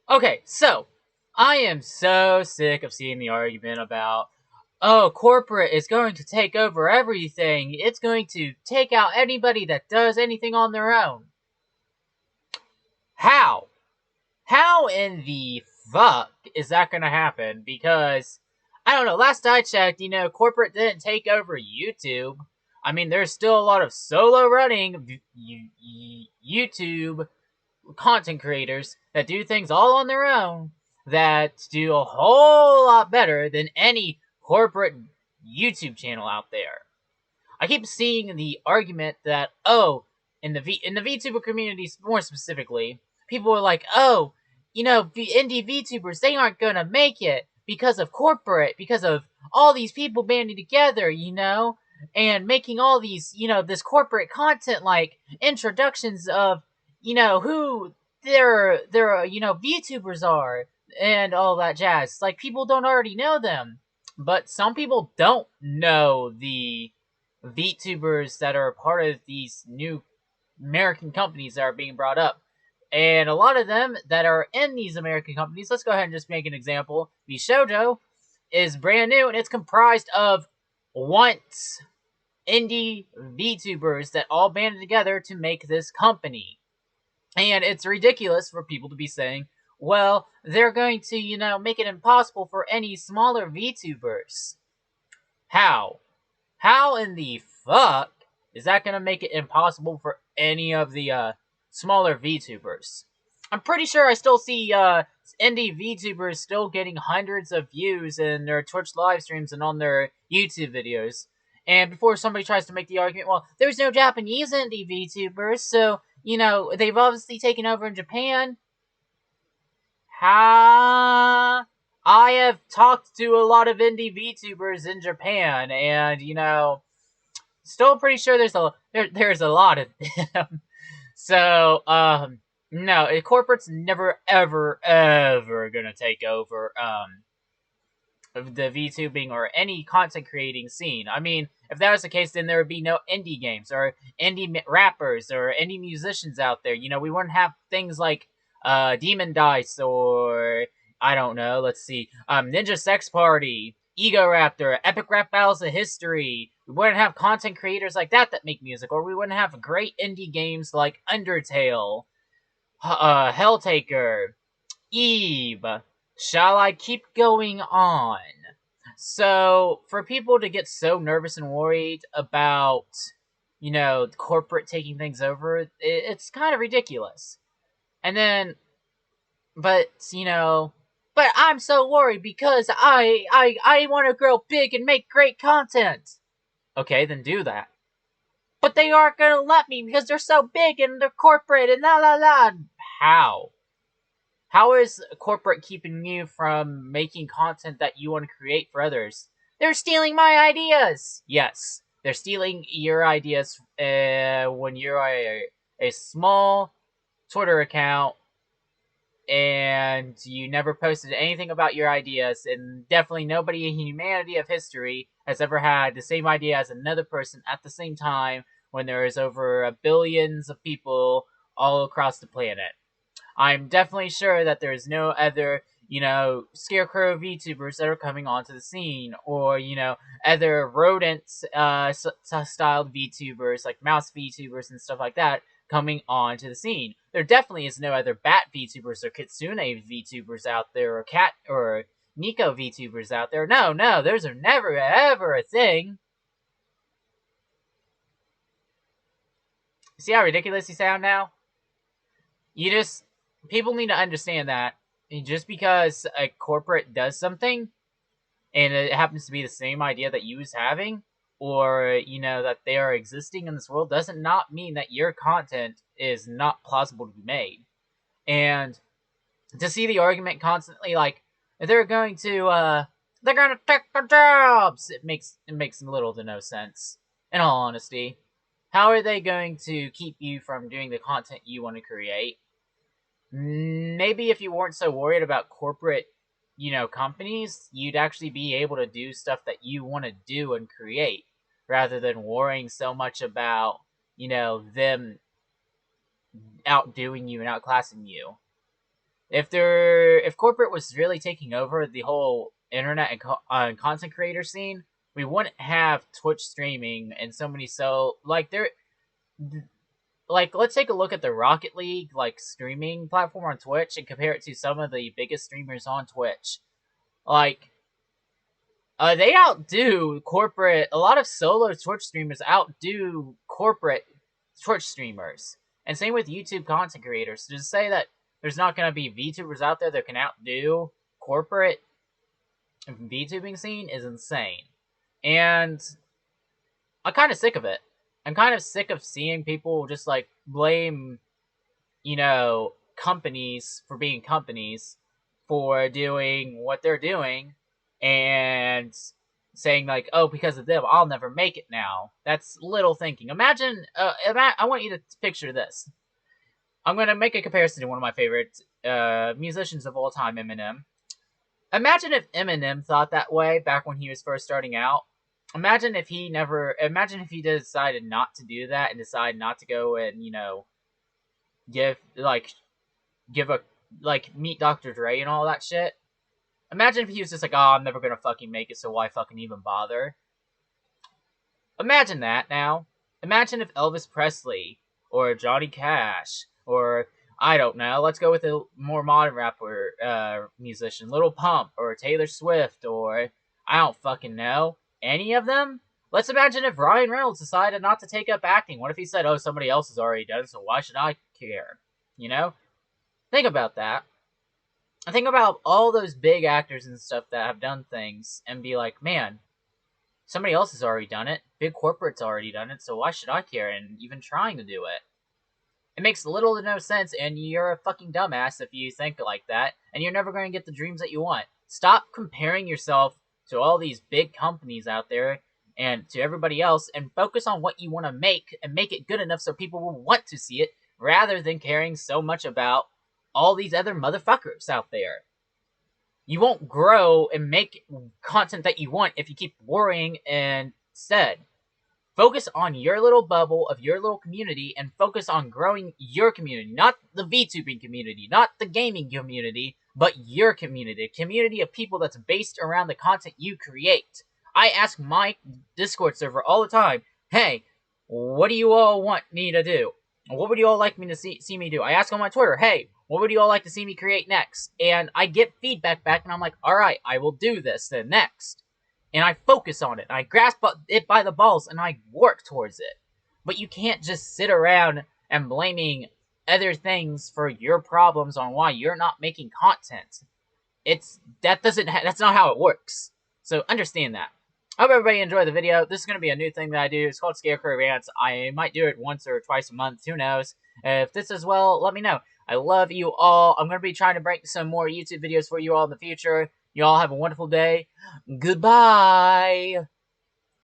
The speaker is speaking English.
Okay, so I am so sick of seeing the argument about, oh, corporate is going to take over everything. It's going to take out anybody that does anything on their own. How? How in the fuck is that going to happen? Because, I don't know, last I checked, corporate didn't take over YouTube. I mean, there's still a lot of solo running YouTube content creators that do things all on their own that do a whole lot better than any corporate YouTube channel out there. I keep seeing the argument that in the VTuber community more specifically, people are like, oh, indie VTubers, they aren't gonna make it because of corporate, because of all these people banding together, and making all these, this corporate content like introductions of, who their VTubers are and all that jazz. Like people don't already know them, but some people don't know the VTubers that are part of these new American companies that are being brought up. And a lot of them that are in these American companies, let's go ahead and just make an example. The Shoujo is brand new and it's comprised of once indie VTubers that all banded together to make this company. And it's ridiculous for people to be saying, well, they're going to, make it impossible for any smaller VTubers. How? How in the fuck is that going to make it impossible for any of the smaller VTubers? I'm pretty sure I still see indie VTubers still getting hundreds of views in their Twitch live streams and on their YouTube videos. And before somebody tries to make the argument, well, there's no Japanese indie VTubers, so, they've obviously taken over in Japan. Ha! I have talked to a lot of indie VTubers in Japan, and still pretty sure there's a lot of them. So no, corporate's never ever ever gonna take over of the VTubing or any content creating scene. I mean, if that was the case, then there would be no indie games or indie rappers or indie musicians out there. We wouldn't have things like Demon Dice or I don't know. Let's see, Ninja Sex Party, Ego Raptor, Epic Rap Battles of History. We wouldn't have content creators like that make music, or we wouldn't have great indie games like Undertale, Helltaker, Eve. Shall I keep going on? So, for people to get so nervous and worried about, corporate taking things over, it's kind of ridiculous. And then, but, but I'm so worried because I want to grow big and make great content. Okay, then do that. But they aren't gonna let me because they're so big and they're corporate and la la la. How? How is corporate keeping you from making content that you want to create for others? They're stealing my ideas! Yes, they're stealing your ideas when you're a small Twitter account and you never posted anything about your ideas, and definitely nobody in humanity of history has ever had the same idea as another person at the same time when there is over billions of people all across the planet. I'm definitely sure that there's no other, Scarecrow VTubers that are coming onto the scene, or, other rodents styled VTubers, like mouse VTubers and stuff like that, coming onto the scene. There definitely is no other bat VTubers or Kitsune VTubers out there, or cat or Nico VTubers out there. No, those are never ever a thing. See how ridiculous you sound now? You just people need to understand that just because a corporate does something and it happens to be the same idea that you was having, or that they are existing in this world, doesn't not mean that your content is not plausible to be made. And to see the argument constantly like they're going to take the jobs, it makes little to no sense. In all honesty, how are they going to keep you from doing the content you want to create? Maybe if you weren't so worried about corporate, companies, you'd actually be able to do stuff that you want to do and create rather than worrying so much about, them outdoing you and outclassing you. If corporate was really taking over the whole internet and content creator scene, we wouldn't have Twitch streaming and so many let's take a look at the Rocket League streaming platform on Twitch and compare it to some of the biggest streamers on Twitch. They outdo corporate. A lot of solo Twitch streamers outdo corporate Twitch streamers, and same with YouTube content creators. To say that there's not going to be VTubers out there that can outdo corporate VTubing scene is insane, and I'm kind of sick of it. I'm kind of sick of seeing people just blame, companies for being companies for doing what they're doing and saying oh, because of them, I'll never make it now. That's little thinking. Imagine, I want you to picture this. I'm going to make a comparison to one of my favorite musicians of all time, Eminem. Imagine if Eminem thought that way back when he was first starting out. Imagine if he decided not to do that and decided not to go and, meet Dr. Dre and all that shit. Imagine if he was just oh, I'm never gonna fucking make it, so why fucking even bother? Imagine that now. Imagine if Elvis Presley, or Johnny Cash, or, I don't know, let's go with a more modern rapper, musician, Lil Pump, or Taylor Swift, or, I don't fucking know, any of them? Let's imagine if Ryan Reynolds decided not to take up acting. What if he said, oh, somebody else has already done it, so why should I care? Think about that. I think about all those big actors and stuff that have done things and be like, man, somebody else has already done it. Big corporate's already done it, so why should I care and even trying to do it? It makes little to no sense, and you're a fucking dumbass if you think like that, and you're never going to get the dreams that you want. Stop comparing yourself to all these big companies out there and to everybody else, and focus on what you want to make, and make it good enough so people will want to see it, rather than caring so much about all these other motherfuckers out there. You won't grow and make content that you want if you keep worrying instead. Focus on your little bubble of your little community and focus on growing your community. Not the VTubing community, not the gaming community, but your community. A community of people that's based around the content you create. I ask my Discord server all the time, hey, what do you all want me to do? What would you all like me to see me do? I ask on my Twitter, hey, what would you all like to see me create next? And I get feedback back, and I'm like, alright, I will do this then next. And I focus on it, and I grasp it by the balls, and I work towards it. But you can't just sit around and blaming other things for your problems on why you're not making content. That's not how it works. So understand that. I hope everybody enjoyed the video. This is going to be a new thing that I do. It's called Scarecrow Rants. I might do it once or twice a month. Who knows? If this is well, let me know. I love you all. I'm going to be trying to bring some more YouTube videos for you all in the future. You all have a wonderful day. Goodbye.